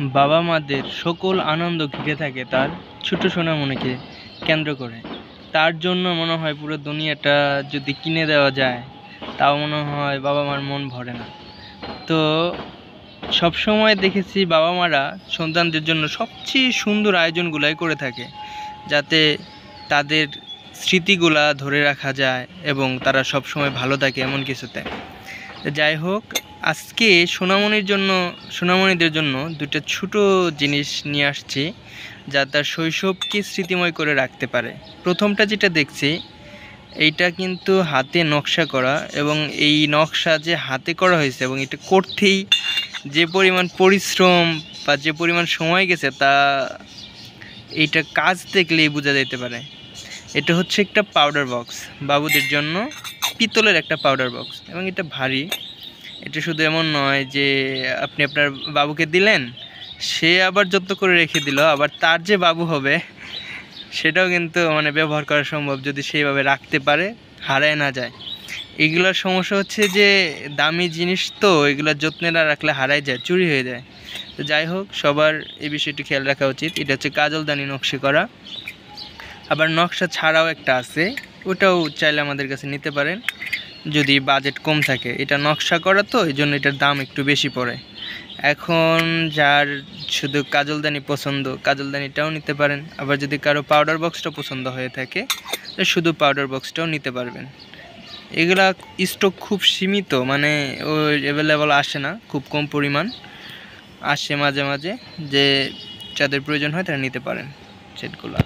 বাবা মাদের সকল আনন্দ ঘিরে থাকে তার ছোট সোনামণিকে কেন্দ্র করে। তার জন্য মনে হয় পুরো দুনিয়াটা যদি কিনে দেওয়া যায় তাও মনে হয় বাবা মার মন ভরে না। তো সবসময় দেখেছি বাবা মারা সন্তানদের জন্য সবচেয়ে সুন্দর আয়োজনগুলাই করে থাকে, যাতে তাদের স্মৃতিগুলা ধরে রাখা যায় এবং তারা সবসময় ভালো থাকে এমন কিছুতে। যাই হোক, আজকে সোনামণিদের জন্য দুটো ছোট জিনিস নিয়ে আসছি যা তার শৈশবকে স্মৃতিময় করে রাখতে পারে। প্রথমটা যেটা দেখছি, এইটা কিন্তু হাতে নকশা করা, এবং এই নকশা যে হাতে করা হয়েছে এবং এটা করতেই যে পরিমাণ পরিশ্রম বা যে পরিমাণ সময় গেছে তা এইটা কাজ দেখলেই বোঝা যেতে পারে। এটা হচ্ছে একটা পাউডার বক্স, বাবুদের জন্য পিতলের একটা পাউডার বক্স, এবং এটা ভারী। এটা শুধু এমন নয় যে আপনি আপনার বাবুকে দিলেন, সে আবার যত্ন করে রেখে দিল, আবার তার যে বাবু হবে সেটাও কিন্তু ব্যবহার করা সম্ভব যদি সেইভাবে রাখতে পারে, হারায় না যায়। এগুলোর সমস্যা হচ্ছে যে দামি জিনিস তো, এগুলোর যত্নে না রাখলে হারায় যায়, চুরি হয়ে যায়। তো যাই হোক, সবার এই বিষয়টি খেয়াল রাখা উচিত। এটা হচ্ছে কাজলদানি নকশি করা। আবার নকশা ছাড়াও একটা আছে, ওটাও চাইলে আমাদের কাছে নিতে পারেন যদি বাজেট কম থাকে। এটা নকশা করা তো, এই জন্য এটার দাম একটু বেশি পড়ে। এখন যার শুধু কাজলদানি পছন্দ, কাজলদানিটাও নিতে পারেন। আবার যদি কারো পাউডার বক্সটা পছন্দ হয়ে থাকে, শুধু পাউডার বক্সটাও নিতে পারবেন। এগুলা স্টক খুব সীমিত, ও অ্যাভেলেবল আসে না, খুব কম পরিমাণ আসে মাঝে মাঝে। যে যাদের প্রয়োজন হয় তারা নিতে পারেন সেটগুলো।